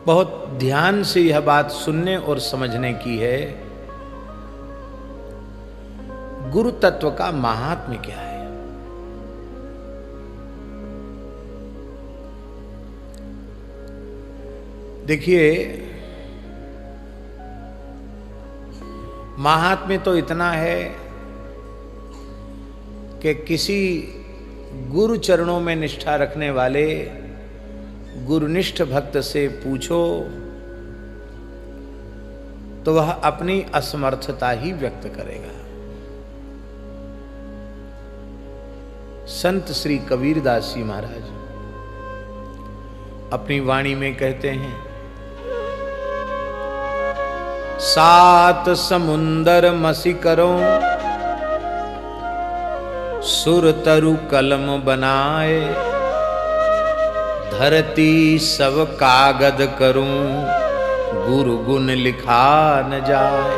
बहुत ध्यान से यह बात सुनने और समझने की है। गुरु तत्व का महात्म्य क्या है। देखिए, महात्म्य तो इतना है कि किसी गुरु चरणों में निष्ठा रखने वाले गुरुनिष्ठ भक्त से पूछो तो वह अपनी असमर्थता ही व्यक्त करेगा। संत श्री कबीरदास जी महाराज अपनी वाणी में कहते हैं, सात समुंदर मसी करो सुर तरु कलम बनाए, धरती सब कागद करूं गुरु गुण लिखा न जाए।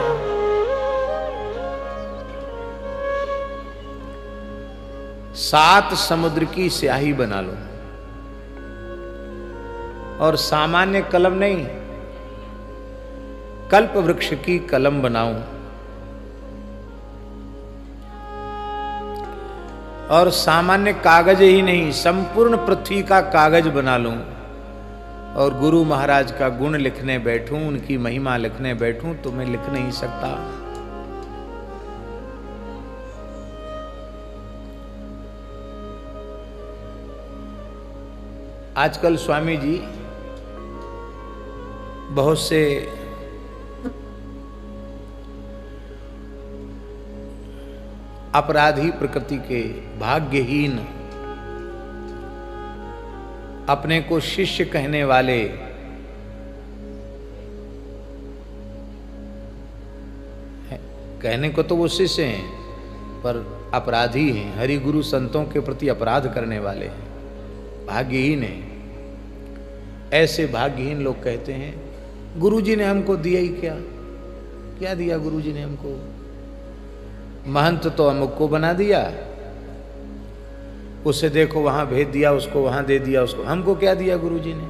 सात समुद्र की स्याही बना लो और सामान्य कलम नहीं, कल्प वृक्ष की कलम बनाऊं और सामान्य कागज ही नहीं, संपूर्ण पृथ्वी का कागज बना लूं और गुरु महाराज का गुण लिखने बैठूं, उनकी महिमा लिखने बैठूं तो मैं लिख नहीं सकता। आजकल स्वामी जी बहुत से अपराधी प्रकृति के भाग्यहीन अपने को शिष्य कहने वाले कहने को तो वो शिष्य हैं पर अपराधी हैं, हरि गुरु संतों के प्रति अपराध करने वाले हैं, भाग्यहीन हैं। ऐसे भाग्यहीन लोग कहते हैं गुरुजी ने हमको दिया ही क्या, क्या दिया गुरुजी ने हमको, महंत तो अमुक को बना दिया, उसे देखो वहां भेज दिया, उसको वहां दे दिया, उसको, हमको क्या दिया गुरुजी ने।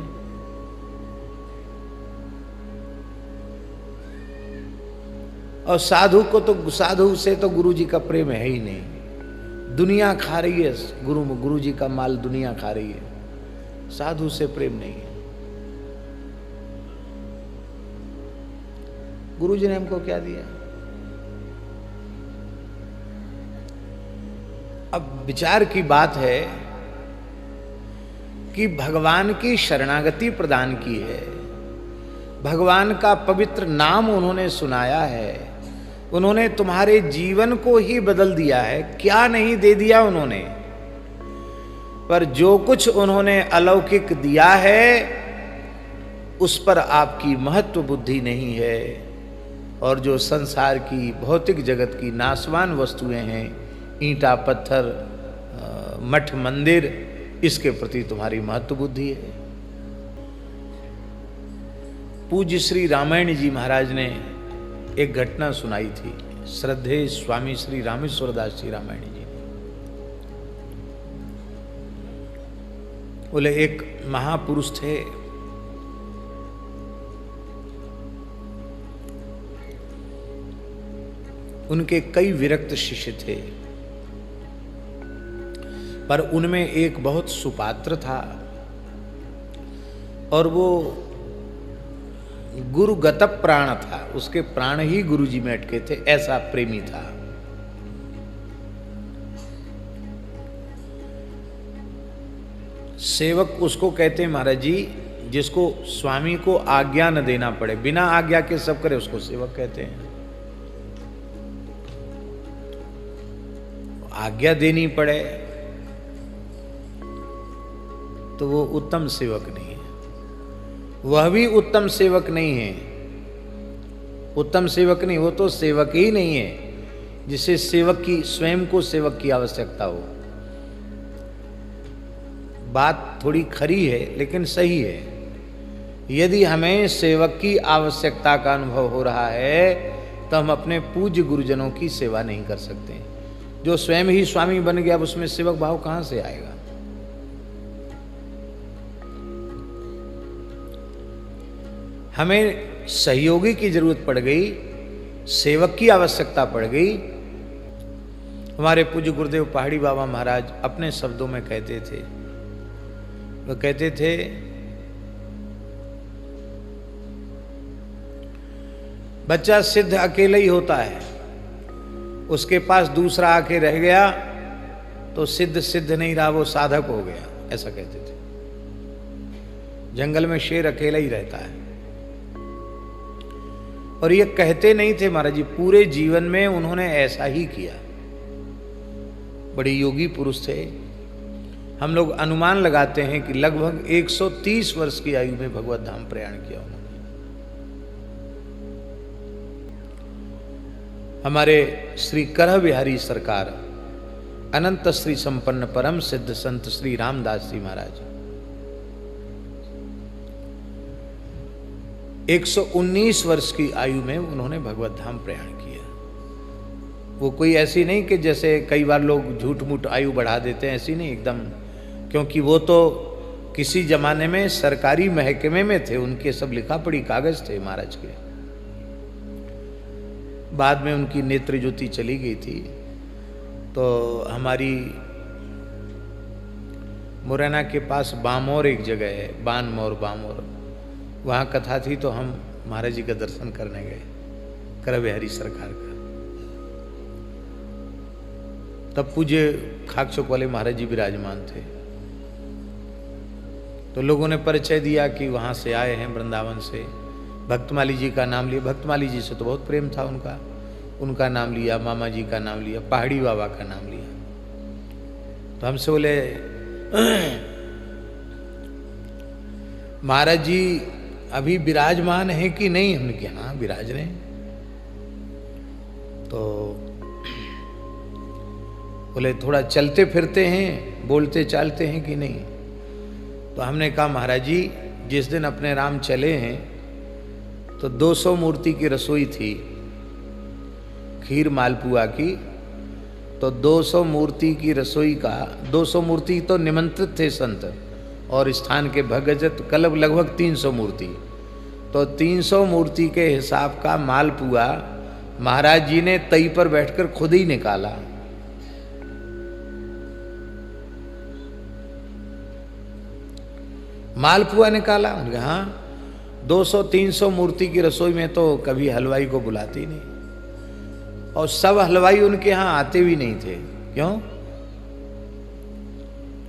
और साधु को तो, साधु से तो गुरुजी का प्रेम है ही नहीं, दुनिया खा रही है, गुरुजी का माल दुनिया खा रही है, साधु से प्रेम नहीं है। गुरुजी ने हमको क्या दिया। अब विचार की बात है कि भगवान की शरणागति प्रदान की है, भगवान का पवित्र नाम उन्होंने सुनाया है, उन्होंने तुम्हारे जीवन को ही बदल दिया है, क्या नहीं दे दिया उन्होंने। पर जो कुछ उन्होंने अलौकिक दिया है उस पर आपकी महत्व बुद्धि नहीं है, और जो संसार की भौतिक जगत की नाशवान वस्तुएं हैं, ईंटा पत्थर मठ मंदिर, इसके प्रति तुम्हारी महत्व बुद्धि है। पूज्य श्री रामायण जी महाराज ने एक घटना सुनाई थी, श्रद्धेय स्वामी श्री रामेश्वर दास जी रामायण जी। बोले एक महापुरुष थे, उनके कई विरक्त शिष्य थे, पर उनमें एक बहुत सुपात्र था और वो गुरुगत प्राण था, उसके प्राण ही गुरुजी में अटके थे, ऐसा प्रेमी था। सेवक उसको कहते हैं महाराज जी, जिसको स्वामी को आज्ञा न देना पड़े, बिना आज्ञा के सब करे, उसको सेवक कहते हैं। आज्ञा देनी पड़े तो वो उत्तम सेवक नहीं है, वह भी उत्तम सेवक नहीं है, उत्तम सेवक नहीं, वो तो सेवक ही नहीं है जिसे सेवक की, स्वयं को सेवक की आवश्यकता हो। बात थोड़ी खरी है लेकिन सही है। यदि हमें सेवक की आवश्यकता का अनुभव हो रहा है तो हम अपने पूज्य गुरुजनों की सेवा नहीं कर सकते। जो स्वयं ही स्वामी बन गया, अब उसमें सेवक भाव कहां से आएगा। हमें सहयोगी की जरूरत पड़ गई, सेवक की आवश्यकता पड़ गई। हमारे पूज्य गुरुदेव पहाड़ी बाबा महाराज अपने शब्दों में कहते थे, वो कहते थे बच्चा सिद्ध अकेला ही होता है, उसके पास दूसरा आके रह गया तो सिद्ध सिद्ध नहीं रहा, वो साधक हो गया, ऐसा कहते थे। जंगल में शेर अकेला ही रहता है। और ये कहते नहीं थे महाराज जी, पूरे जीवन में उन्होंने ऐसा ही किया। बड़े योगी पुरुष थे। हम लोग अनुमान लगाते हैं कि लगभग 130 वर्ष की आयु में भगवत धाम प्रयाण किया उन्होंने। हमारे श्री करह बिहारी सरकार, अनंत श्री संपन्न परम सिद्ध संत श्री रामदास जी महाराज 119 वर्ष की आयु में उन्होंने भगवत धाम प्रयाण किया। वो कोई ऐसी नहीं कि जैसे कई बार लोग झूठ मूठ आयु बढ़ा देते हैं, ऐसी नहीं एकदम, क्योंकि वो तो किसी जमाने में सरकारी महकमे में थे, उनके सब लिखा पढ़ी कागज थे महाराज के। बाद में उनकी नेत्र ज्योति चली गई थी, तो हमारी मुरैना के पास बामौर एक जगह है, बानमौर बामौर, वहाँ कथा थी तो हम महाराज जी का दर्शन करने गए, करह बिहारी सरकार का। तब पूज्य खाकचौक वाले महाराज जी विराजमान थे, तो लोगों ने परिचय दिया कि वहाँ से आए हैं वृंदावन से। भक्तमाली जी का नाम लिया, भक्तमाली जी से तो बहुत प्रेम था उनका नाम लिया, मामा जी का नाम लिया, पहाड़ी बाबा का नाम लिया। तो हमसे बोले महाराज जी अभी विराजमान है कि नहीं? हमने कहा हाँ विराज रहे हैं। तो बोले थोड़ा चलते फिरते हैं, बोलते चालते हैं कि नहीं? तो हमने कहा महाराज जी जिस दिन अपने राम चले हैं तो 200 मूर्ति की रसोई थी, खीर मालपुआ की। तो 200 मूर्ति की रसोई का 200 मूर्ति तो निमंत्रित थे संत, और स्थान के भगजत कलब लगभग 300 मूर्ति। तो 300 मूर्ति के हिसाब का मालपुआ महाराज जी ने तई पर बैठकर खुद ही निकाला। मालपुआ निकाला। उन्होंने कहा हाँ, 200-300 मूर्ति की रसोई में तो कभी हलवाई को बुलाती नहीं, और सब हलवाई उनके यहाँ आते भी नहीं थे। क्यों?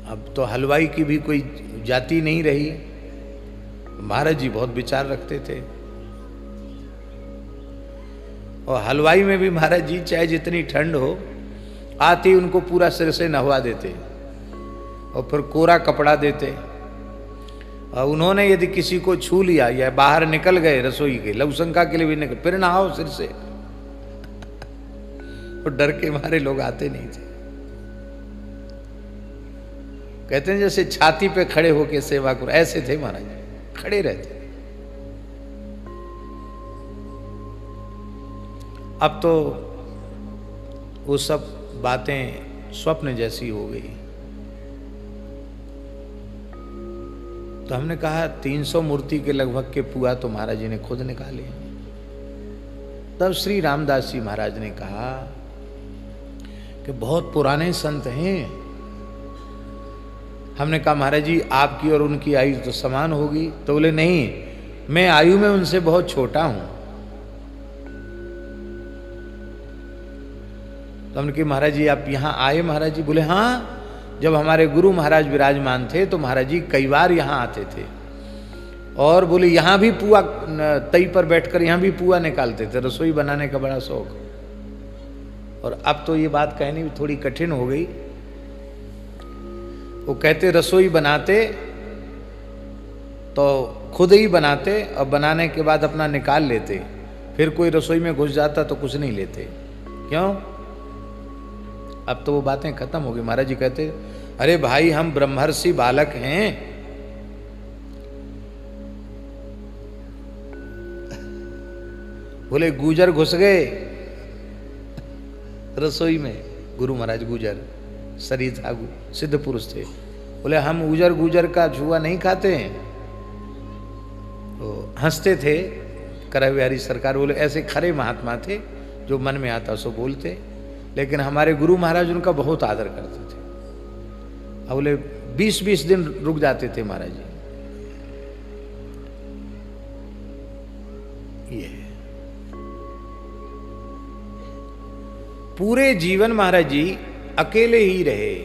अब तो हलवाई की भी कोई जाति नहीं रही। महाराज जी बहुत विचार रखते थे, और हलवाई में भी महाराज जी चाहे जितनी ठंड हो, आते ही उनको पूरा सिर से नहवा देते और फिर कोरा कपड़ा देते। और उन्होंने यदि किसी को छू लिया या बाहर निकल गए रसोई के, लघुशंका के लिए भी निकल, फिर नहाओ सिर से। और डर के मारे लोग आते नहीं थे। कहते हैं जैसे छाती पे खड़े होके सेवा करो, ऐसे थे महाराज, खड़े रहते। अब तो वो सब बातें स्वप्न जैसी हो गई। तो हमने कहा 300 मूर्ति के लगभग के पुआ तो महाराज जी ने खुद निकाले। तब श्री रामदास जी महाराज ने कहा कि बहुत पुराने संत हैं। हमने कहा महाराज जी आपकी और उनकी आयु तो समान होगी। तो बोले नहीं, मैं आयु में उनसे बहुत छोटा हूं। तो हमने कहा महाराज जी आप यहां आए? महाराज जी बोले हाँ, जब हमारे गुरु महाराज विराजमान थे तो महाराज जी कई बार यहाँ आते थे, और बोले यहाँ भी पुआ तई पर बैठकर यहाँ भी पुआ निकालते थे। रसोई बनाने का बड़ा शौक। और अब तो ये बात कहनी भी थोड़ी कठिन हो गई। वो कहते रसोई बनाते तो खुद ही बनाते, और बनाने के बाद अपना निकाल लेते, फिर कोई रसोई में घुस जाता तो कुछ नहीं लेते। क्यों? अब तो वो बातें खत्म हो गई। महाराज जी कहते अरे भाई हम ब्रह्मर्षि बालक हैं, बोले गुजर घुस गए रसोई में। गुरु महाराज गुजर शरीर था, सिद्ध पुरुष थे। बोले हम गुजर का छुआ नहीं खाते हैं। वो हंसते थे करह बिहारी सरकार, बोले ऐसे खरे महात्मा थे जो मन में आता सो बोलते, लेकिन हमारे गुरु महाराज उनका बहुत आदर करते थे। अब बोले 20-20 दिन रुक जाते थे महाराज जी। ये पूरे जीवन महाराज जी अकेले ही रहे,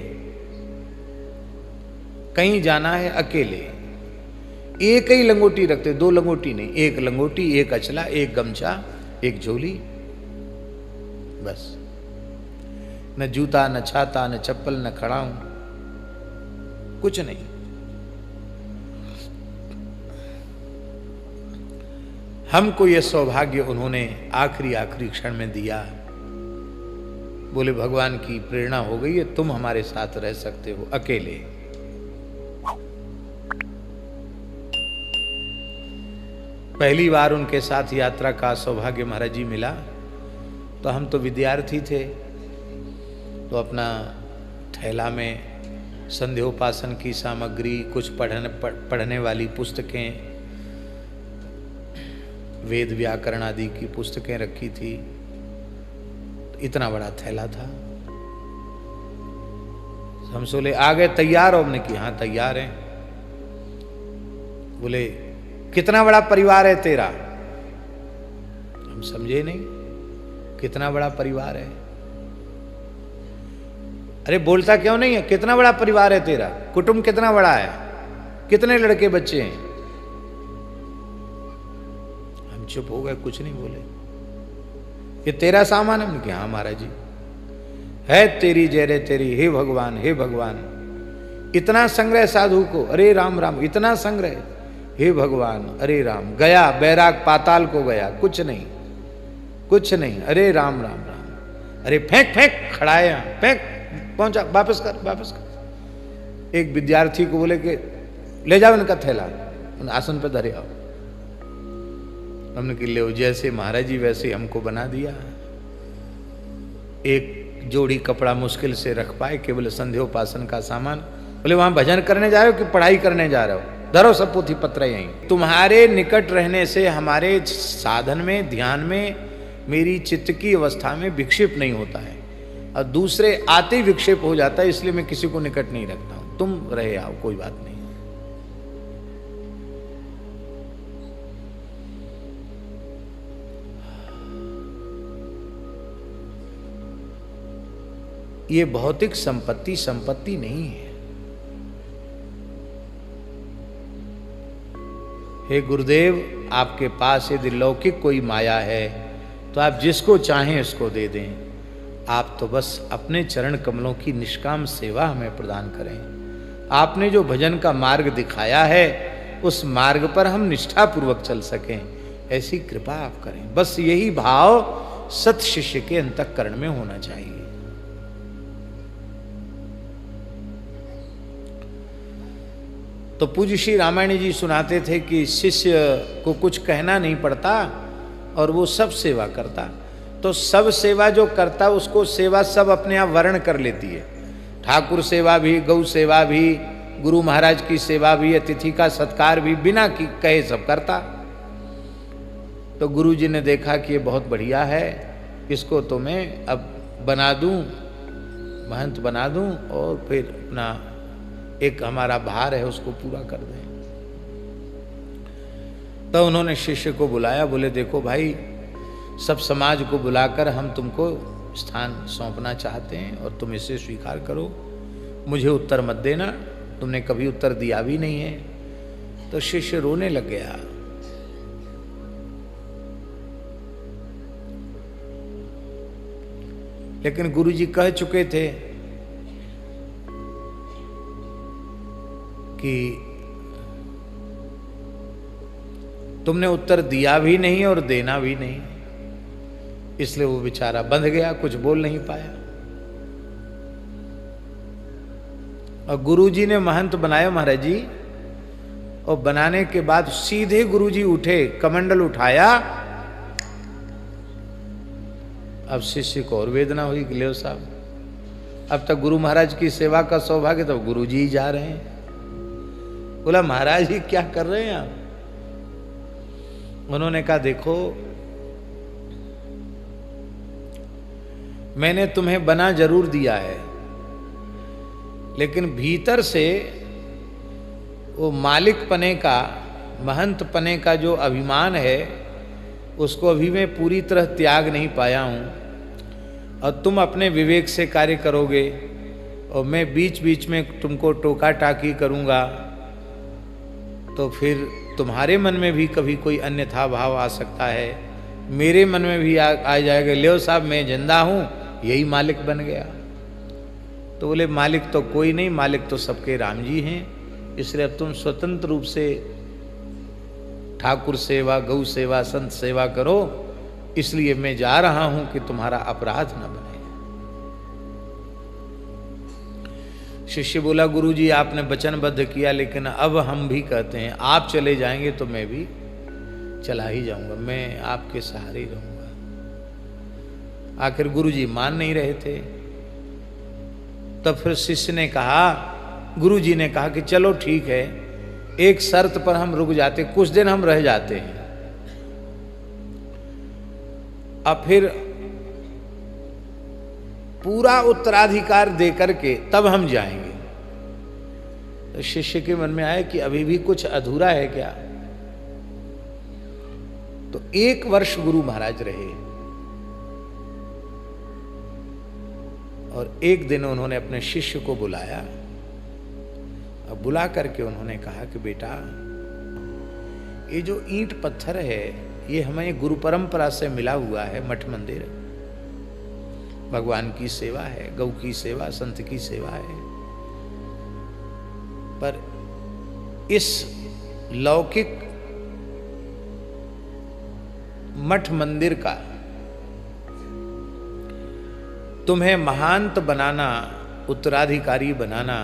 कहीं जाना है अकेले, एक ही लंगोटी रखते, 2 लंगोटी नहीं, एक लंगोटी, एक अचला, एक गमछा, एक झोली, बस। न जूता, न छाता, न चप्पल, न खड़ाऊं, कुछ नहीं। हमको यह सौभाग्य उन्होंने आखिरी क्षण में दिया। बोले भगवान की प्रेरणा हो गई है, तुम हमारे साथ रह सकते हो अकेले। पहली बार उनके साथ यात्रा का सौभाग्य महाराज जी मिला, तो हम तो विद्यार्थी थे, तो अपना थैला में संध्योपासन की सामग्री, कुछ पढ़ने वाली पुस्तकें, वेद व्याकरण आदि की पुस्तकें रखी थी। इतना बड़ा थैला था। हम बोले आ गए तैयार हो? हमने कि हाँ तैयार हैं। बोले कितना बड़ा परिवार है तेरा? हम समझे नहीं, कितना बड़ा परिवार है? अरे बोलता क्यों नहीं है? कितना बड़ा परिवार है तेरा? कुटुंब कितना बड़ा है? कितने लड़के बच्चे हैं? हम चुप हो गए, कुछ नहीं बोले। ये तेरा सामान है? हमने कहा हाँ महाराज जी। है तेरी जयरे तेरी, हे भगवान, हे भगवान। इतना संग्रह साधु को, अरे राम राम, इतना संग्रह, हे भगवान, अरे राम। गया बैराग पाताल को गया, कुछ नहीं, कुछ नहीं, अरे राम राम राम। अरे फेंक फेंक, खड़ा है यहाँ, फेंक, पहुंचा, वापस कर, वापस कर। एक विद्यार्थी को बोले कि ले जाओ इनका थैला, आसन पर धरे आओ। हमने कि ले, जैसे महाराज जी वैसे हमको बना दिया। एक जोड़ी कपड़ा मुश्किल से रख पाए, केवल संध्योपासन का सामान। बोले वहां भजन करने जा रहे हो कि पढ़ाई करने जा रहे हो? धरो सब पोथी पत्र यहीं। तुम्हारे निकट रहने से हमारे साधन में, ध्यान में, मेरी चित्त की अवस्था में विक्षेप नहीं होता है, और दूसरे आते ही विक्षेप हो जाता है, इसलिए मैं किसी को निकट नहीं रखता हूं। तुम रहे आओ, कोई बात नहीं। ये भौतिक संपत्ति संपत्ति नहीं है। हे गुरुदेव, आपके पास यदि लौकिक कोई माया है तो आप जिसको चाहें उसको दे दें। आप तो बस अपने चरण कमलों की निष्काम सेवा हमें प्रदान करें। आपने जो भजन का मार्ग दिखाया है, उस मार्ग पर हम निष्ठापूर्वक चल सकें, ऐसी कृपा आप करें। बस यही भाव सत शिष्य के अंतःकरण में होना चाहिए। तो पूज्य श्री रामायण जी सुनाते थे कि शिष्य को कुछ कहना नहीं पड़ता और वो सब सेवा करता। तो सब सेवा जो करता उसको सेवा सब अपने आप वर्ण कर लेती है। ठाकुर सेवा भी, गौ सेवा भी, गुरु महाराज की सेवा भी, अतिथि का सत्कार भी बिना कहे सब करता। तो गुरु जी ने देखा कि ये बहुत बढ़िया है, इसको तो मैं अब बना दूं, महंत बना दूं, और फिर अपना एक हमारा भार है उसको पूरा कर दें। तो उन्होंने शिष्य को बुलाया, बोले देखो भाई, सब समाज को बुलाकर हम तुमको स्थान सौंपना चाहते हैं और तुम इसे स्वीकार करो। मुझे उत्तर मत देना, तुमने कभी उत्तर दिया भी नहीं है। तो शिष्य रोने लग गया। लेकिन गुरुजी कह चुके थे कि तुमने उत्तर दिया भी नहीं और देना भी नहीं, इसलिए वो बेचारा बंध गया, कुछ बोल नहीं पाया। और गुरुजी ने महंत बनाया महाराज जी, और बनाने के बाद सीधे गुरुजी उठे, कमंडल उठाया। अब शिष्य को और वेदना हुई कि ले साहब, अब तक गुरु महाराज की सेवा का सौभाग्य, तो गुरुजी ही जा रहे हैं। बोला महाराज जी क्या कर रहे हैं आप? उन्होंने कहा देखो, मैंने तुम्हें बना जरूर दिया है, लेकिन भीतर से वो मालिक पने का, महंत पने का जो अभिमान है, उसको अभी मैं पूरी तरह त्याग नहीं पाया हूँ। और तुम अपने विवेक से कार्य करोगे और मैं बीच बीच में तुमको टोका टाकी करूँगा, तो फिर तुम्हारे मन में भी कभी कोई अन्यथा भाव आ सकता है, मेरे मन में भी आ जाएगा, ले साहब मैं जिंदा हूँ, यही मालिक बन गया। तो बोले मालिक तो कोई नहीं, मालिक तो सबके राम जी हैं, इसलिए अब तुम स्वतंत्र रूप से ठाकुर सेवा, गौ सेवा, संत सेवा करो, इसलिए मैं जा रहा हूं कि तुम्हारा अपराध न बने। शिष्य बोला गुरुजी आपने वचनबद्ध किया, लेकिन अब हम भी कहते हैं आप चले जाएंगे तो मैं भी चला ही जाऊंगा, मैं आपके सहारे ही रहूंगा। आखिर गुरुजी मान नहीं रहे थे। तब फिर शिष्य ने कहा, गुरुजी ने कहा कि चलो ठीक है, एक शर्त पर हम रुक जाते, कुछ दिन हम रह जाते हैं, अब फिर पूरा उत्तराधिकार देकर के तब हम जाएंगे। तो शिष्य के मन में आया कि अभी भी कुछ अधूरा है क्या। तो 1 वर्ष गुरु महाराज रहे और एक दिन उन्होंने अपने शिष्य को बुलाया। अब बुला करके उन्होंने कहा कि बेटा, ये जो ईंट पत्थर है ये हमें गुरु परंपरा से मिला हुआ है, मठ मंदिर, भगवान की सेवा है, गौ की सेवा, संत की सेवा है, पर इस लौकिक मठ मंदिर का तुम्हें महांत बनाना, उत्तराधिकारी बनाना,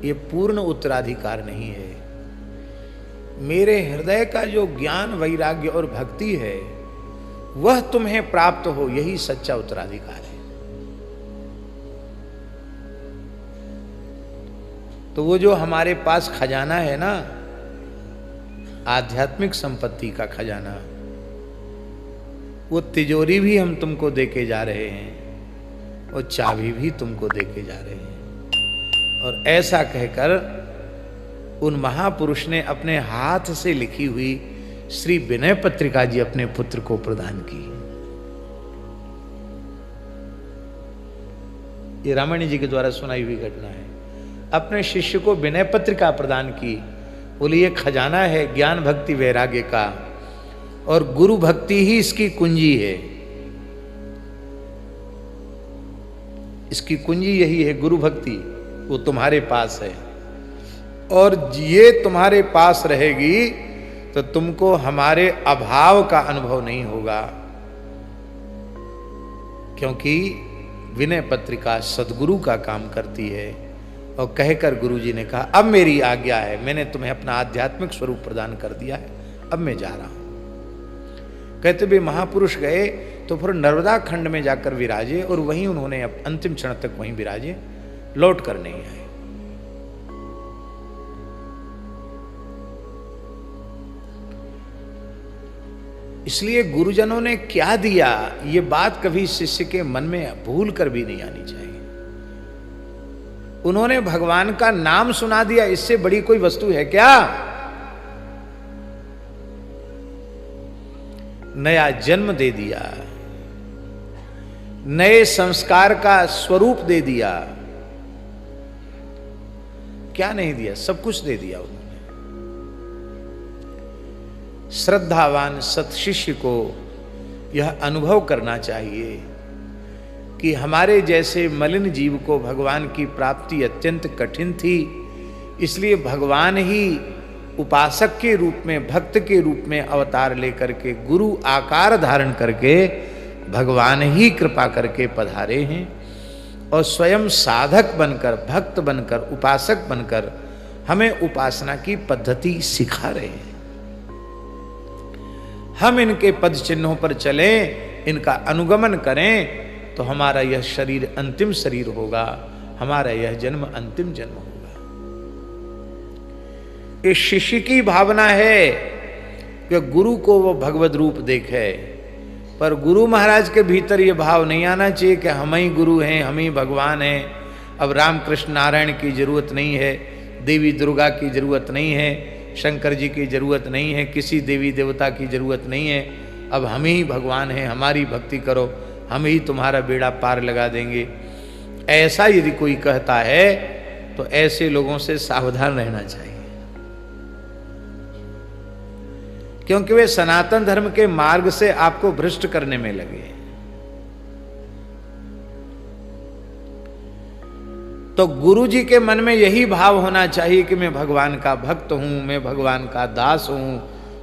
ये पूर्ण उत्तराधिकार नहीं है। मेरे हृदय का जो ज्ञान, वैराग्य और भक्ति है वह तुम्हें प्राप्त हो, यही सच्चा उत्तराधिकार है। तो वो जो हमारे पास खजाना है ना, आध्यात्मिक संपत्ति का खजाना, वो तिजोरी भी हम तुमको देके जा रहे हैं और चाबी भी तुमको देके जा रहे हैं। और ऐसा कहकर उन महापुरुष ने अपने हाथ से लिखी हुई श्री विनय पत्रिका जी अपने पुत्र को प्रदान की। ये रामायण जी के द्वारा सुनाई हुई घटना है। अपने शिष्य को विनय पत्रिका प्रदान की, बोले ये खजाना है ज्ञान भक्ति वैराग्य का, और गुरु भक्ति ही इसकी कुंजी है। इसकी कुंजी यही है, गुरु भक्ति, वो तुम्हारे पास है, और ये तुम्हारे पास रहेगी तो तुमको हमारे अभाव का अनुभव नहीं होगा, क्योंकि विनय पत्रिका सदगुरु का काम करती है। और कहकर गुरुजी ने कहा अब मेरी आज्ञा है, मैंने तुम्हें अपना आध्यात्मिक स्वरूप प्रदान कर दिया है, अब मैं जा रहा हूं। कहते भी महापुरुष गए तो फिर नर्मदा खंड में जाकर विराजे, और वहीं उन्होंने अंतिम क्षण तक वहीं विराजे, लौट कर नहीं आए। इसलिए गुरुजनों ने क्या दिया, ये बात कभी शिष्य के मन में भूल कर भी नहीं आनी चाहिए। उन्होंने भगवान का नाम सुना दिया, इससे बड़ी कोई वस्तु है क्या। नया जन्म दे दिया, नए संस्कार का स्वरूप दे दिया, क्या नहीं दिया, सब कुछ दे दिया उन्होंने। श्रद्धावान सत्शिष्य को यह अनुभव करना चाहिए कि हमारे जैसे मलिन जीव को भगवान की प्राप्ति अत्यंत कठिन थी, इसलिए भगवान ही उपासक के रूप में, भक्त के रूप में अवतार लेकर के, गुरु आकार धारण करके भगवान ही कृपा करके पधारे हैं, और स्वयं साधक बनकर, भक्त बनकर, उपासक बनकर हमें उपासना की पद्धति सिखा रहे हैं। हम इनके पद चिन्हों पर चलें, इनका अनुगमन करें, तो हमारा यह शरीर अंतिम शरीर होगा, हमारा यह जन्म अंतिम जन्म होगा। इस शिष्य की भावना है कि गुरु को वो भगवत रूप देखे, पर गुरु महाराज के भीतर ये भाव नहीं आना चाहिए कि हम ही गुरु हैं, हम ही भगवान हैं, अब राम कृष्ण नारायण की जरूरत नहीं है, देवी दुर्गा की जरूरत नहीं है, शंकर जी की जरूरत नहीं है, किसी देवी देवता की जरूरत नहीं है, अब हम ही भगवान हैं, हमारी भक्ति करो, हम ही तुम्हारा बेड़ा पार लगा देंगे। ऐसा यदि कोई कहता है तो ऐसे लोगों से सावधान रहना चाहिए, क्योंकि वे सनातन धर्म के मार्ग से आपको भ्रष्ट करने में लगे। तो गुरु जी के मन में यही भाव होना चाहिए कि मैं भगवान का भक्त हूं, मैं भगवान का दास हूं,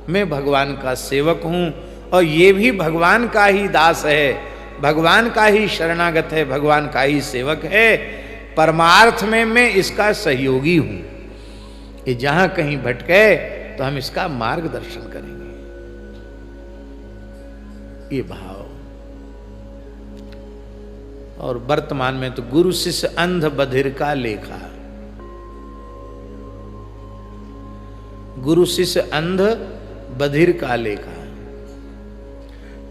मैं भगवान का सेवक हूं, और ये भी भगवान का ही दास है, भगवान का ही शरणागत है, भगवान का ही सेवक है, परमार्थ में मैं इसका सहयोगी हूं। ये जहां कहीं भटके तो हम इसका मार्गदर्शन करेंगे, ये भाव। और वर्तमान में तो गुरु शिष्य अंध बधिर का लेखा, गुरु शिष्य अंध बधिर का लेखा,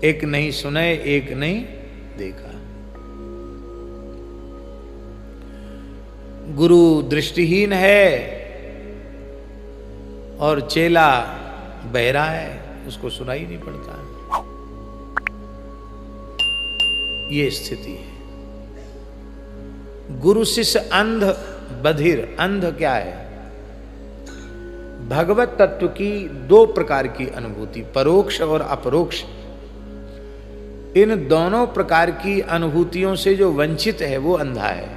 एक नहीं सुने एक नहीं देखा। गुरु दृष्टिहीन है और चेला बहरा है, उसको सुनाई नहीं पड़ता, ये स्थिति है। गुरु शिष्य अंध बधिर, अंध क्या है? भगवत तत्व की दो प्रकार की अनुभूति, परोक्ष और अपरोक्ष, इन दोनों प्रकार की अनुभूतियों से जो वंचित है वो अंधा है।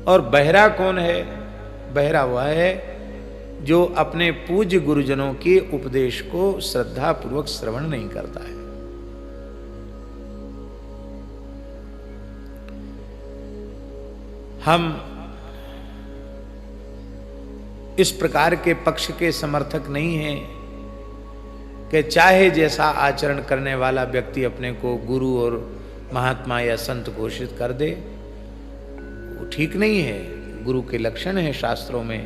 और बहरा कौन है? बहरा वह है जो अपने पूज्य गुरुजनों के उपदेश को श्रद्धा पूर्वक श्रवण नहीं करता है। हम इस प्रकार के पक्ष के समर्थक नहीं हैं कि चाहे जैसा आचरण करने वाला व्यक्ति अपने को गुरु और महात्मा या संत घोषित कर दे, वो ठीक नहीं है। गुरु के लक्षण हैं शास्त्रों में,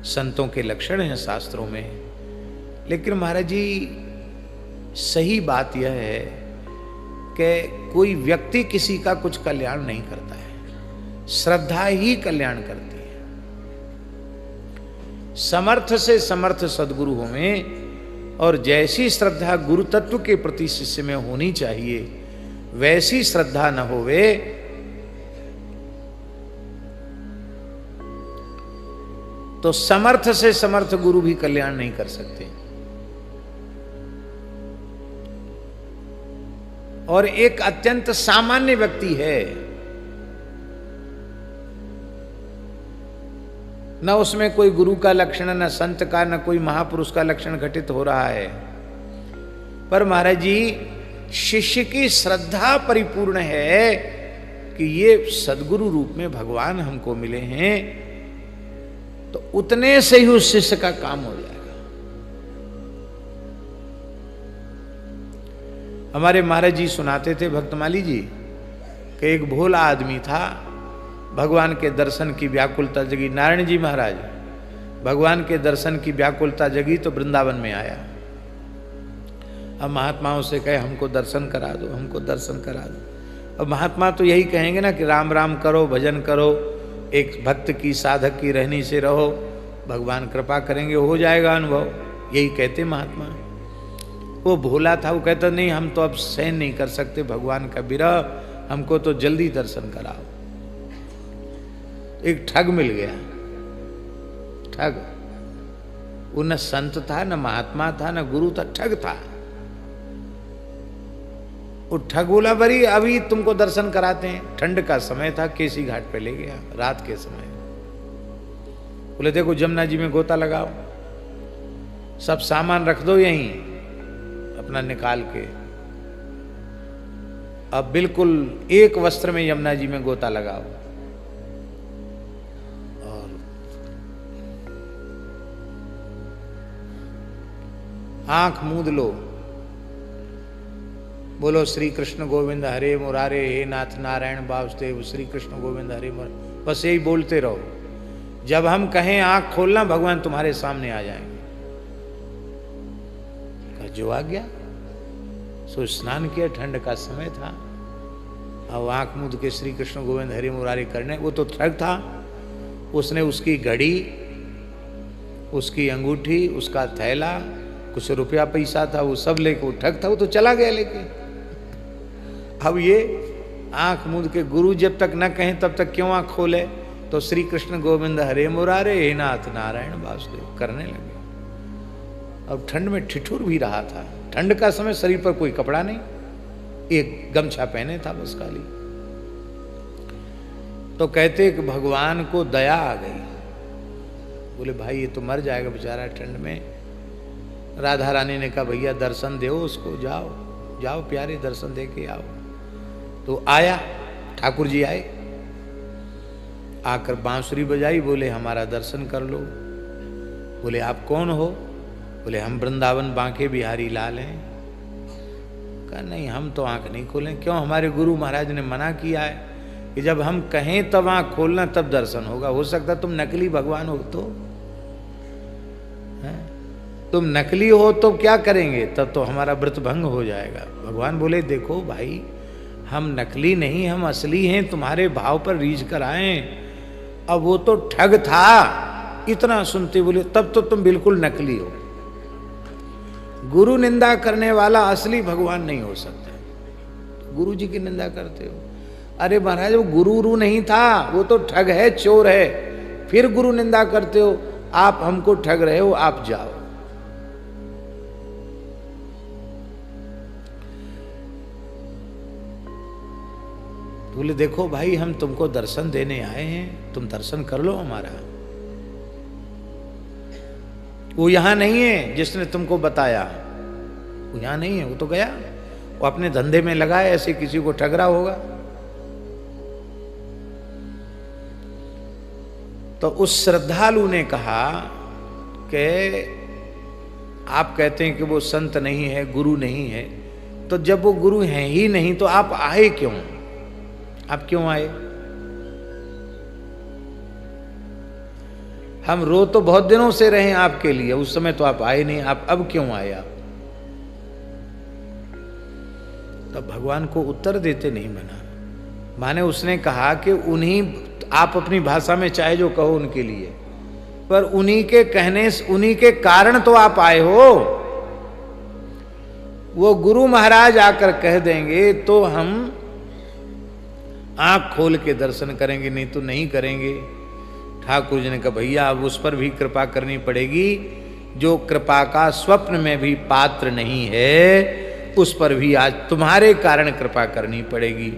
संतों के लक्षण हैं शास्त्रों में, लेकिन महाराज जी सही बात यह है कि कोई व्यक्ति किसी का कुछ कल्याण नहीं करता है, श्रद्धा ही कल्याण करती है। समर्थ से समर्थ सद्गुरु होवें, और जैसी श्रद्धा गुरु तत्व के प्रति शिष्य में होनी चाहिए वैसी श्रद्धा न होवे तो समर्थ से समर्थ गुरु भी कल्याण नहीं कर सकते। और एक अत्यंत सामान्य व्यक्ति है, न उसमें कोई गुरु का लक्षण, न संत का, न कोई महापुरुष का लक्षण घटित हो रहा है, पर महाराज जी शिष्य की श्रद्धा परिपूर्ण है कि ये सद्गुरु रूप में भगवान हमको मिले हैं, तो उतने से ही उस शिष्य का काम हो जाएगा। हमारे महाराज जी सुनाते थे भक्तमाली जी कि एक भोला आदमी था, भगवान के दर्शन की व्याकुलता जगी। नारायण जी महाराज, भगवान के दर्शन की व्याकुलता जगी तो वृंदावन में आया। अब महात्माओं से कहे हमको दर्शन करा दो, हमको दर्शन करा दो। अब महात्मा तो यही कहेंगे ना कि राम राम करो, भजन करो, एक भक्त की साधक की रहनी से रहो, भगवान कृपा करेंगे, हो जाएगा अनुभव, यही कहते महात्मा। वो भोला था, वो कहता नहीं हम तो अब सहन नहीं कर सकते भगवान का विरह, हमको तो जल्दी दर्शन कराओ। एक ठग मिल गया, ठग। वो न संत था, न महात्मा था, न गुरु था, ठग था। वो ठग बोला बरी अभी तुमको दर्शन कराते हैं। ठंड का समय था, केसी घाट पे ले गया रात के समय। बोले देखो जमुना जी में गोता लगाओ, सब सामान रख दो यहीं अपना निकाल के। अब बिल्कुल एक वस्त्र में यमुना जी में गोता लगाओ और आंख मूंद लो, बोलो श्री कृष्ण गोविंद हरे मुरारे, हे नाथ नारायण वासुदेव, श्री कृष्ण गोविंद हरे मुरारे, बस यही बोलते रहो। जब हम कहें आंख खोलना, भगवान तुम्हारे सामने आ जाएंगे। जो आ गया। सो स्नान किया, ठंड का समय था। अब आंख मूंद के श्री कृष्ण गोविंद हरि मुरारी करने, वो तो ठग था। उसने उसकी घड़ी, उसकी अंगूठी, उसका थैला, कुछ रुपया पैसा था, वो सब लेके, वो ठग था, वो तो चला गया लेके। अब ये आंख मूंद के, गुरु जब तक न कहें तब तक क्यों आंख खोले। तो श्री कृष्ण गोविंद हरे मुरारे हे नाथ नारायण वासुदेव करने लगे। अब ठंड में ठिठुर भी रहा था। ठंड का समय, शरीर पर कोई कपड़ा नहीं, एक गमछा पहने था बस खाली। तो कहते कि भगवान को दया आ गई। बोले भाई ये तो मर जाएगा बेचारा ठंड में। राधा रानी ने कहा भैया दर्शन दो उसको, जाओ जाओ प्यारे दर्शन दे के आओ। तो आया, ठाकुर जी आए, आकर बांसुरी बजाई, बोले हमारा दर्शन कर लो। बोले आप कौन हो? बोले हम वृंदावन बांके बिहारी लाल हैं। कहा नहीं हम तो आंख नहीं खोलें। क्यों? हमारे गुरु महाराज ने मना किया है कि जब हम कहें तब आंख खोलना, तब दर्शन होगा। हो सकता तुम नकली भगवान हो तो है? तुम नकली हो तो क्या करेंगे? तब तो हमारा व्रत भंग हो जाएगा। भगवान बोले देखो भाई हम नकली नहीं, हम असली हैं, तुम्हारे भाव पर रीझ कर आए। अब वो तो ठग था। इतना सुनते बोले तब तो तुम बिल्कुल नकली हो। गुरु निंदा करने वाला असली भगवान नहीं हो सकता। गुरु जी की निंदा करते हो। अरे महाराज वो गुरु नहीं था, वो तो ठग है, चोर है, फिर गुरु निंदा करते हो। आप हमको ठग रहे हो, आप जाओ। बोले देखो भाई हम तुमको दर्शन देने आए हैं, तुम दर्शन कर लो हमारा। वो यहां नहीं है जिसने तुमको बताया, वो यहां नहीं है, वो तो गया, वो अपने धंधे में लगा है, ऐसे किसी को ठग रहा होगा। तो उस श्रद्धालु ने कहा कि आप कहते हैं कि वो संत नहीं है, गुरु नहीं है, तो जब वो गुरु हैं ही नहीं तो आप आए क्यों? आप क्यों आए? हम रो तो बहुत दिनों से रहे आपके लिए, उस समय तो आप आए नहीं, आप अब क्यों आए? आप तब भगवान को उत्तर देते नहीं बना। माने उसने कहा कि उन्हीं, आप अपनी भाषा में चाहे जो कहो उनके लिए, पर उन्हीं के कहने से, उन्हीं के कारण तो आप आए हो। वो गुरु महाराज आकर कह देंगे तो हम आंख खोल के दर्शन करेंगे, नहीं तो नहीं करेंगे। ठाकुर जी ने कहा भैया अब उस पर भी कृपा करनी पड़ेगी जो कृपा का स्वप्न में भी पात्र नहीं है, उस पर भी आज तुम्हारे कारण कृपा करनी पड़ेगी।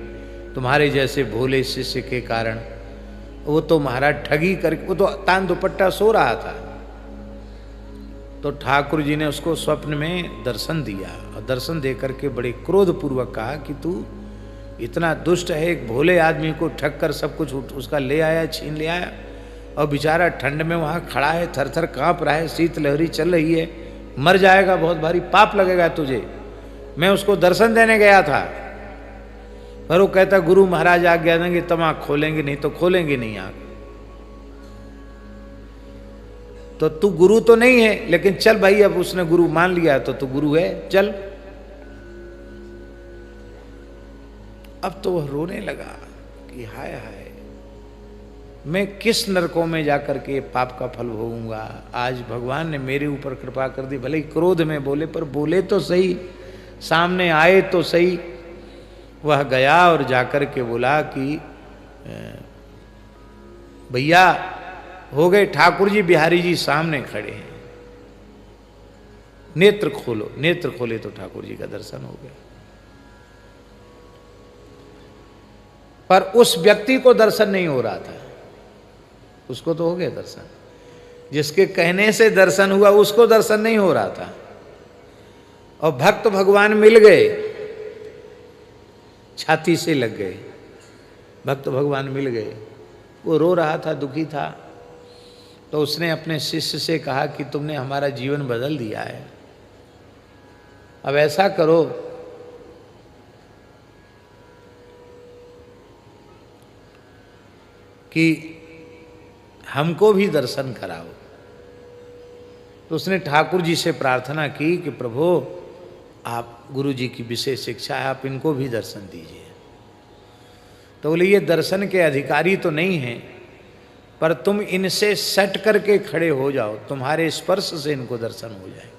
तुम्हारे जैसे भोले शिष्य के कारण। वो तो महाराज ठगी करके, वो तो तान दुपट्टा सो रहा था, तो ठाकुर जी ने उसको स्वप्न में दर्शन दिया, और दर्शन दे करके बड़े क्रोध पूर्वक कहा कि तू इतना दुष्ट है, एक भोले आदमी को ठग कर सब कुछ उसका ले आया, छीन ले आया, और बेचारा ठंड में वहाँ खड़ा है, थर थर काँप रहा है, शीत लहरी चल रही है, मर जाएगा, बहुत भारी पाप लगेगा तुझे। मैं उसको दर्शन देने गया था, पर वो कहता गुरु महाराज आज्ञा देंगे तब आँख खोलेंगे, नहीं तो खोलेंगे नहीं आँख। तो तू गुरु तो नहीं है, लेकिन चल भाई अब उसने गुरु मान लिया तो तू गुरु है, चल। अब तो वह रोने लगा कि हाय हाय मैं किस नरकों में जाकर के पाप का फल भोगूंगा। आज भगवान ने मेरे ऊपर कृपा कर दी, भले ही क्रोध में बोले, पर बोले तो सही, सामने आए तो सही। वह गया और जाकर के बोला कि भैया हो गए, ठाकुर जी बिहारी जी सामने खड़े हैं, नेत्र खोलो। नेत्र खोले तो ठाकुर जी का दर्शन हो गया। पर उस व्यक्ति को दर्शन नहीं हो रहा था, उसको तो हो गया दर्शन। जिसके कहने से दर्शन हुआ उसको दर्शन नहीं हो रहा था। और भक्त भगवान मिल गए, छाती से लग गए, भक्त भगवान मिल गए। वो रो रहा था, दुखी था। तो उसने अपने शिष्य से कहा कि तुमने हमारा जीवन बदल दिया है, अब ऐसा करो कि हमको भी दर्शन कराओ। तो उसने ठाकुर जी से प्रार्थना की कि प्रभु आप गुरु जी की विशेष इच्छा है, आप इनको भी दर्शन दीजिए। तो बोले ये दर्शन के अधिकारी तो नहीं हैं, पर तुम इनसे सट करके खड़े हो जाओ, तुम्हारे स्पर्श से इनको दर्शन हो जाएगा।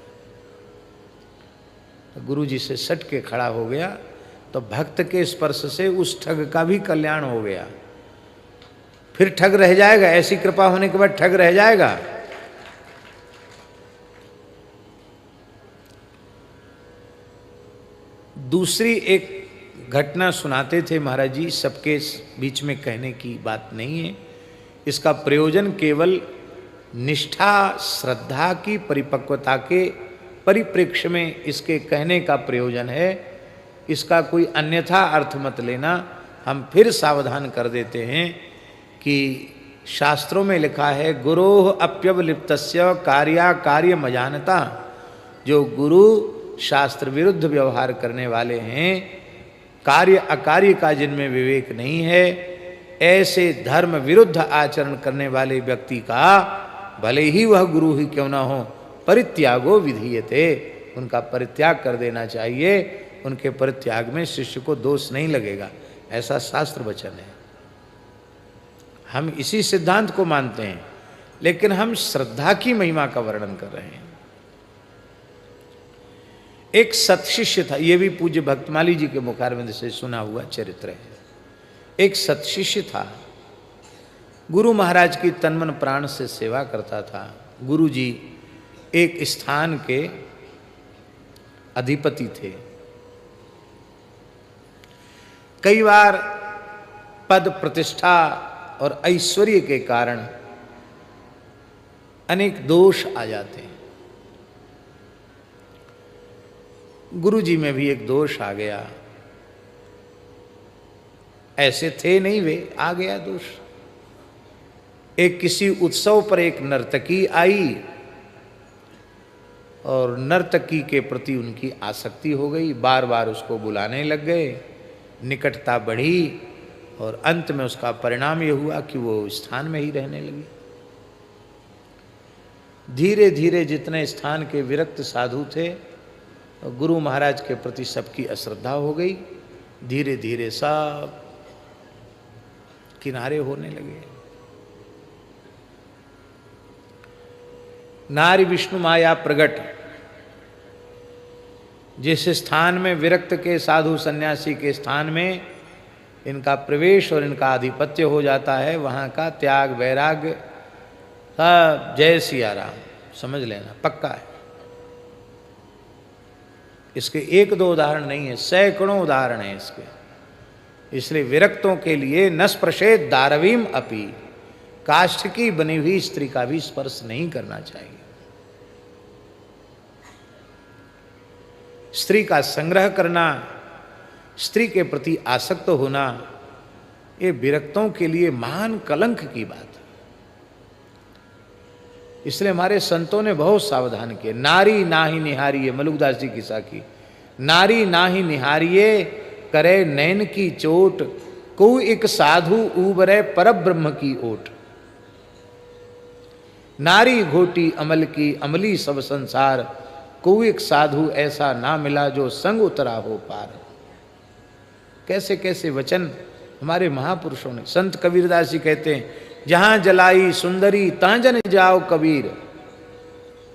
तो गुरु जी से सट के खड़ा हो गया, तो भक्त के स्पर्श से उस ठग का भी कल्याण हो गया। फिर ठग रह जाएगा? ऐसी कृपा होने के बाद ठग रह जाएगा? दूसरी एक घटना सुनाते थे महाराज जी, सबके बीच में कहने की बात नहीं है। इसका प्रयोजन केवल निष्ठा श्रद्धा की परिपक्वता के परिप्रेक्ष्य में इसके कहने का प्रयोजन है। इसका कोई अन्यथा अर्थ मत लेना। हम फिर सावधान कर देते हैं कि शास्त्रों में लिखा है गुरोः अप्यवलिप्तस्य कार्याकार्य मजानता। जो गुरु शास्त्र विरुद्ध व्यवहार करने वाले हैं, कार्य अकार्य का जिनमें विवेक नहीं है, ऐसे धर्म विरुद्ध आचरण करने वाले व्यक्ति का भले ही वह गुरु ही क्यों ना हो, परित्यागो विधीयते, उनका परित्याग कर देना चाहिए। उनके परित्याग में शिष्य को दोष नहीं लगेगा, ऐसा शास्त्र वचन है। हम इसी सिद्धांत को मानते हैं, लेकिन हम श्रद्धा की महिमा का वर्णन कर रहे हैं। एक सत्शिष्य था, ये भी पूज्य भक्तमाली जी के मुखारविंद से सुना हुआ चरित्र है। एक सत्शिष्य था, गुरु महाराज की तनमन प्राण से सेवा करता था। गुरु जी एक स्थान के अधिपति थे। कई बार पद प्रतिष्ठा और ऐश्वर्य के कारण अनेक दोष आ जाते हैं। गुरु जी में भी एक दोष आ गया। ऐसे थे नहीं वे, आ गया दोष। एक किसी उत्सव पर एक नर्तकी आई और नर्तकी के प्रति उनकी आसक्ति हो गई। बार बार उसको बुलाने लग गए, निकटता बढ़ी और अंत में उसका परिणाम यह हुआ कि वो स्थान में ही रहने लगी। धीरे धीरे जितने स्थान के विरक्त साधु थे, गुरु महाराज के प्रति सबकी अश्रद्धा हो गई। धीरे धीरे सब किनारे होने लगे। नारी विष्णु माया प्रगट। जिस स्थान में विरक्त के साधु सन्यासी के स्थान में इनका प्रवेश और इनका आधिपत्य हो जाता है, वहाँ का त्याग वैराग्य सब जय सिया राम समझ लेना, पक्का है। इसके एक दो उदाहरण नहीं है, सैकड़ों उदाहरण हैं इसके। इसलिए विरक्तों के लिए न स्पर्शेत दारवीम अपि, काष्ठ की बनी हुई स्त्री का भी स्पर्श नहीं करना चाहिए। स्त्री का संग्रह करना, स्त्री के प्रति आसक्त होना, ये विरक्तों के लिए महान कलंक की बात है। इसलिए हमारे संतों ने बहुत सावधान किए। नारी नाहि निहारिये, मलुकदास जी की साखी, नारी नाहि निहारिये करे नैन की चोट, को एक साधु ऊबरे परब्रह्म की ओट। नारी घोटी अमल की, अमली सब संसार, को एक साधु ऐसा ना मिला जो संग उतरा हो पार। कैसे कैसे वचन हमारे महापुरुषों ने। संत कबीरदास जी कहते हैं, जहां जलाई सुंदरी तां जन जाओ कबीर,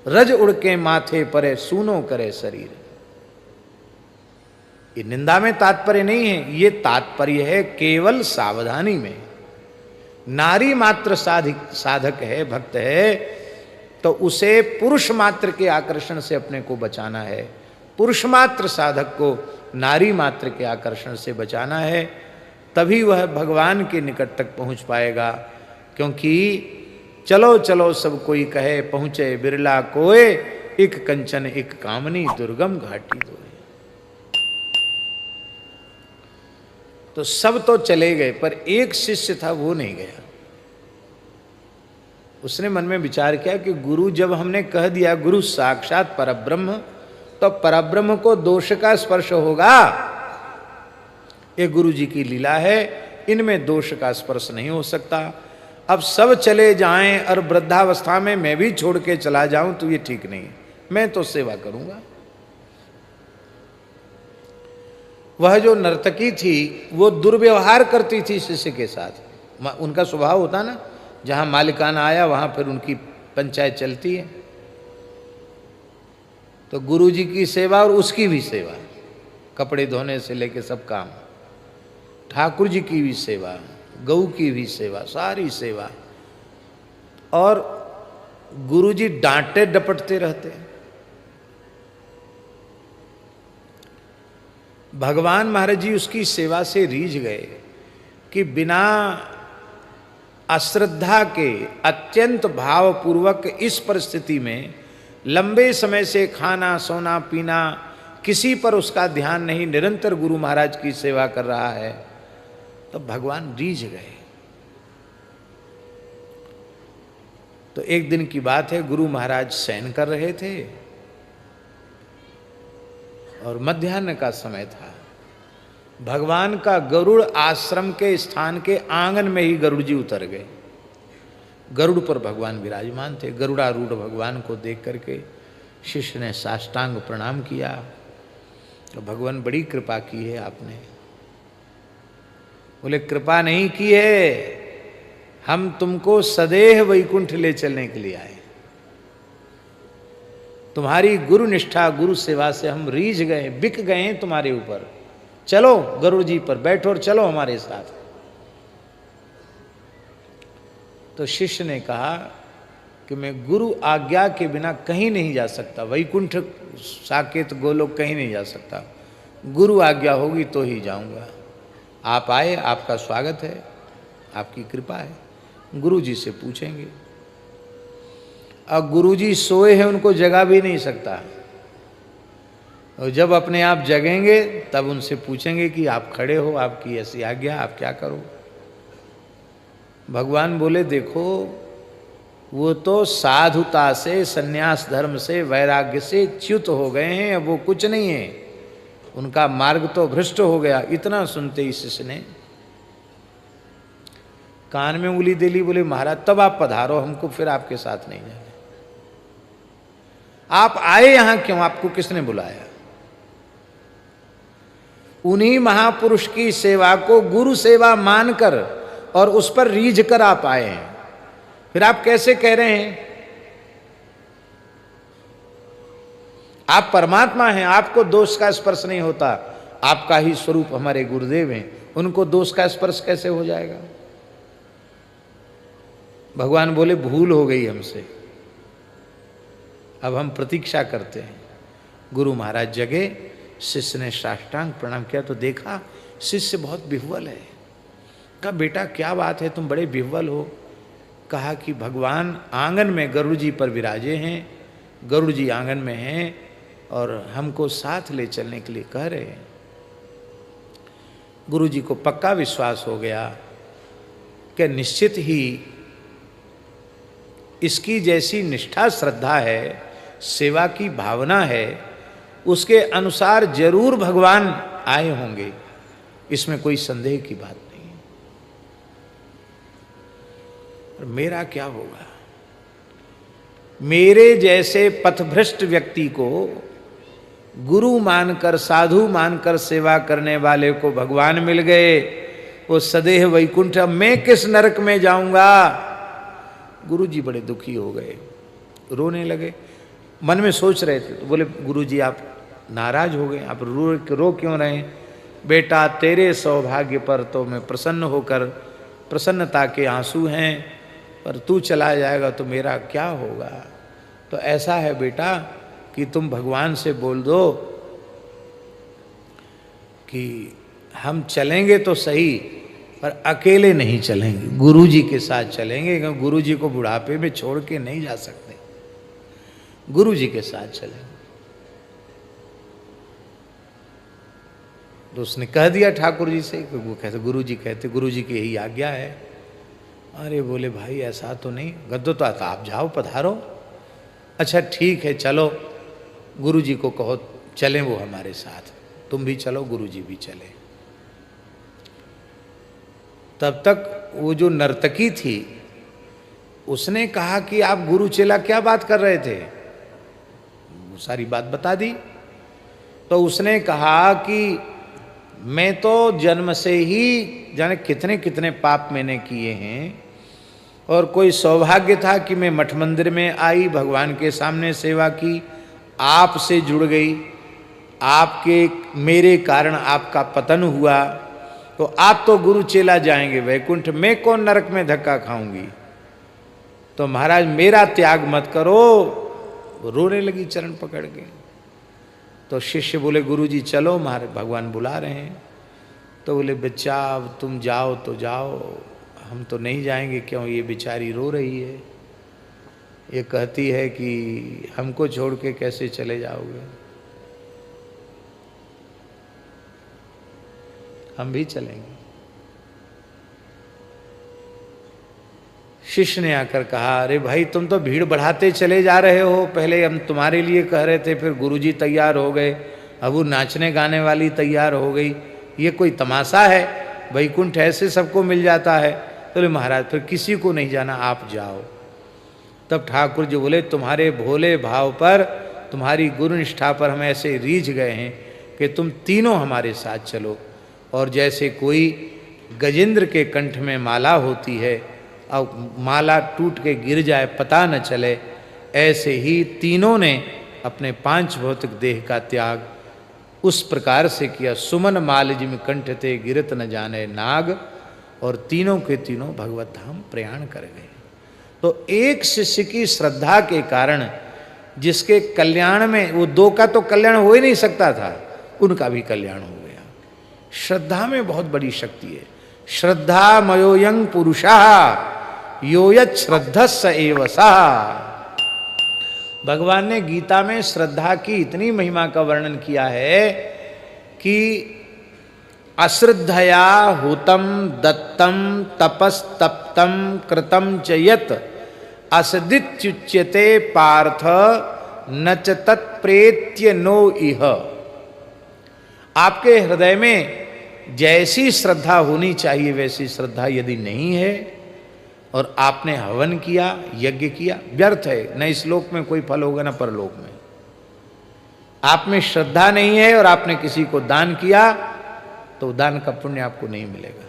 रज उड़ के माथे परे सूनो करे शरीर। ये निंदा में तात्पर्य नहीं है, ये तात्पर्य है केवल सावधानी में। नारी मात्र साधक है, भक्त है, तो उसे पुरुष मात्र के आकर्षण से अपने को बचाना है। पुरुष मात्र साधक को नारी मात्र के आकर्षण से बचाना है, तभी वह भगवान के निकट तक पहुंच पाएगा। क्योंकि चलो चलो सब कोई कहे, पहुँचे बिरला कोय, एक कंचन एक कामनी दुर्गम घाटी दो। तो सब तो चले गए, पर एक शिष्य था वो नहीं गया। उसने मन में विचार किया कि गुरु, जब हमने कह दिया गुरु साक्षात परब्रह्म, तो परब्रह्म को दोष का स्पर्श होगा। ये गुरु जी की लीला है, इनमें दोष का स्पर्श नहीं हो सकता। अब सब चले जाएं और वृद्धावस्था में मैं भी छोड़ के चला जाऊं तो ये ठीक नहीं है। मैं तो सेवा करूंगा। वह जो नर्तकी थी वो दुर्व्यवहार करती थी शिष्य के साथ। उनका स्वभाव होता ना, जहाँ मालिकाना आया वहाँ फिर उनकी पंचायत चलती है। तो गुरु जी की सेवा और उसकी भी सेवा, कपड़े धोने से लेके सब काम, ठाकुर जी की भी सेवा, गऊ की भी सेवा, सारी सेवा। और गुरु जी डांटते डपटते रहते। भगवान महाराज जी उसकी सेवा से रीझ गए कि बिना अश्रद्धा के अत्यंत भावपूर्वक इस परिस्थिति में लंबे समय से खाना सोना पीना किसी पर उसका ध्यान नहीं, निरंतर गुरु महाराज की सेवा कर रहा है, तो भगवान रीझ गए। तो एक दिन की बात है, गुरु महाराज शयन कर रहे थे और मध्याह्न का समय था। भगवान का गरुड़ आश्रम के स्थान के आंगन में ही गरुड़ जी उतर गए। गरुड़ पर भगवान विराजमान थे। गरुड़ारूढ़ भगवान को देख करके शिष्य ने साष्टांग प्रणाम किया। तो भगवान बड़ी कृपा की है आपने। बोले कृपा नहीं की है, हम तुमको सदैव वैकुंठ ले चलने के लिए आए। तुम्हारी गुरु निष्ठा गुरु सेवा से हम रीझ गए, बिक गए हैं तुम्हारे ऊपर। चलो गरुड़ जी पर बैठो और चलो हमारे साथ। तो शिष्य ने कहा कि मैं गुरु आज्ञा के बिना कहीं नहीं जा सकता, वैकुंठ साकेत गोलोक कहीं नहीं जा सकता, गुरु आज्ञा होगी तो ही जाऊंगा। आप आए, आपका स्वागत है, आपकी कृपा है, गुरु जी से पूछेंगे। अब गुरु जी सोए हैं, उनको जगा भी नहीं सकता, और जब अपने आप जगेंगे तब उनसे पूछेंगे कि आप खड़े हो, आपकी ऐसी आज्ञा, आप क्या करो। भगवान बोले देखो, वो तो साधुता से, सन्यास धर्म से, वैराग्य से च्युत हो गए हैं, अब वो कुछ नहीं है, उनका मार्ग तो भ्रष्ट हो गया। इतना सुनते ही शिष्य ने कान में उंगली दे ली। बोले महाराज तब आप पधारो, हमको फिर आपके साथ नहीं जाना। आप आए यहां क्यों, आपको किसने बुलाया? उन्हीं महापुरुष की सेवा को गुरु सेवा मानकर और उस पर रीझ कर आप आए हैं, फिर आप कैसे कह रहे हैं आप परमात्मा हैं, आपको दोष का स्पर्श नहीं होता। आपका ही स्वरूप हमारे गुरुदेव हैं, उनको दोष का स्पर्श कैसे हो जाएगा? भगवान बोले भूल हो गई हमसे, अब हम प्रतीक्षा करते हैं। गुरु महाराज जगे, शिष्य ने साष्टांग प्रणाम किया तो देखा शिष्य बहुत विह्वल है। कहा बेटा क्या बात है, तुम बड़े विह्वल हो? कहा कि भगवान आंगन में गरुड़ जी पर विराजे हैं, गरुड़ जी आंगन में हैं और हमको साथ ले चलने के लिए कह रहे हैं। गुरु जी को पक्का विश्वास हो गया कि निश्चित ही इसकी जैसी निष्ठा श्रद्धा है, सेवा की भावना है, उसके अनुसार जरूर भगवान आए होंगे, इसमें कोई संदेह की बात नहीं है। और मेरा क्या होगा? मेरे जैसे पथभ्रष्ट व्यक्ति को गुरु मानकर, साधु मानकर सेवा करने वाले को भगवान मिल गए, वो सदैव वैकुंठ, अब मैं किस नरक में जाऊंगा? गुरु जी बड़े दुखी हो गए, रोने लगे। मन में सोच रहे थे तो बोले गुरु जी आप नाराज हो गए, आप रो क्यों रहे? बेटा तेरे सौभाग्य पर तो मैं प्रसन्न होकर, प्रसन्नता के आंसू हैं, पर तू चला जाएगा तो मेरा क्या होगा? तो ऐसा है बेटा कि तुम भगवान से बोल दो कि हम चलेंगे तो सही पर अकेले नहीं चलेंगे, गुरु जी के साथ चलेंगे, क्योंकि गुरु जी को बुढ़ापे में छोड़ के नहीं जा सकते, गुरु जी के साथ चलेंगे। तो उसने कह दिया ठाकुर जी से, वो कहते गुरु जी कहते, गुरु जी की यही आज्ञा है। अरे बोले भाई ऐसा तो नहीं, गद्दो तो आता, आप जाओ पधारो। अच्छा ठीक है चलो, गुरु जी को कहो चलें वो हमारे साथ, तुम भी चलो, गुरु जी भी चले। तब तक वो जो नर्तकी थी उसने कहा कि आप गुरु चेला क्या बात कर रहे थे, वो सारी बात बता दी। तो उसने कहा कि मैं तो जन्म से ही जाने कितने कितने पाप मैंने किए हैं, और कोई सौभाग्य था कि मैं मठ मंदिर में आई, भगवान के सामने सेवा की, आपसे जुड़ गई, आपके मेरे कारण आपका पतन हुआ, तो आप तो गुरु चेला जाएंगे वैकुंठ, मैं कौन नरक में धक्का खाऊंगी, तो महाराज मेरा त्याग मत करो। रोने लगी चरण पकड़ के। तो शिष्य बोले गुरु जी चलो, महाराज भगवान बुला रहे हैं। तो बोले बच्चा अब तुम जाओ तो जाओ, हम तो नहीं जाएंगे, क्यों, ये बेचारी रो रही है, ये कहती है कि हमको छोड़ के कैसे चले जाओगे, हम भी चलेंगे। शिष्य ने आकर कहा अरे भाई तुम तो भीड़ बढ़ाते चले जा रहे हो, पहले हम तुम्हारे लिए कह रहे थे, फिर गुरुजी तैयार हो गए, अब वो नाचने गाने वाली तैयार हो गई, ये कोई तमाशा है, वैकुंठ ऐसे सबको मिल जाता है। तो बोले महाराज फिर किसी को नहीं जाना, आप जाओ। तब ठाकुर जी बोले तुम्हारे भोले भाव पर, तुम्हारी गुरु निष्ठा पर हम ऐसे रीझ गए हैं कि तुम तीनों हमारे साथ चलो। और जैसे कोई गजेंद्र के कंठ में माला होती है और माला टूट के गिर जाए पता न चले, ऐसे ही तीनों ने अपने पांच भौतिक देह का त्याग उस प्रकार से किया। सुमन माल जिम कंठ थे गिरत न जाने नाग, और तीनों के तीनों भगवत धाम प्रयाण कर गए। तो एक शिष्य की श्रद्धा के कारण, जिसके कल्याण में, वो दो का तो कल्याण हो ही नहीं सकता था, उनका भी कल्याण हो गया। श्रद्धा में बहुत बड़ी शक्ति है। श्रद्धा मयोयं पुरुषः योयत श्रद्धस्स एव सः। भगवान ने गीता में श्रद्धा की इतनी महिमा का वर्णन किया है कि अश्रद्धया हुतम दत्तम तपस्तप्तम कृतम च यत् असदित्युच्यते पार्थ न च तत्प्रेत्य नो इह। आपके हृदय में जैसी श्रद्धा होनी चाहिए वैसी श्रद्धा यदि नहीं है, और आपने हवन किया, यज्ञ किया, व्यर्थ है, न इस लोक में कोई फल होगा न परलोक में। आप में श्रद्धा नहीं है और आपने किसी को दान किया तो दान का पुण्य आपको नहीं मिलेगा।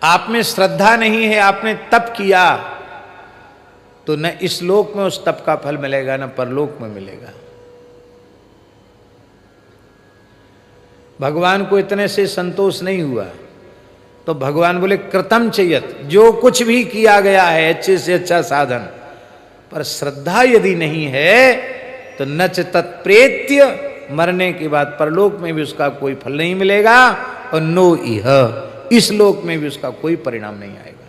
आप में श्रद्धा नहीं है, आपने तप किया तो न इस लोक में उस तप का फल मिलेगा न परलोक में मिलेगा। भगवान को इतने से संतोष नहीं हुआ, तो भगवान बोले कृतम चयत, जो कुछ भी किया गया है अच्छे से अच्छा साधन, पर श्रद्धा यदि नहीं है तो नच तत्प्रेत्य, मरने के बाद परलोक में भी उसका कोई फल नहीं मिलेगा, और नो इह, इस लोक में भी उसका कोई परिणाम नहीं आएगा।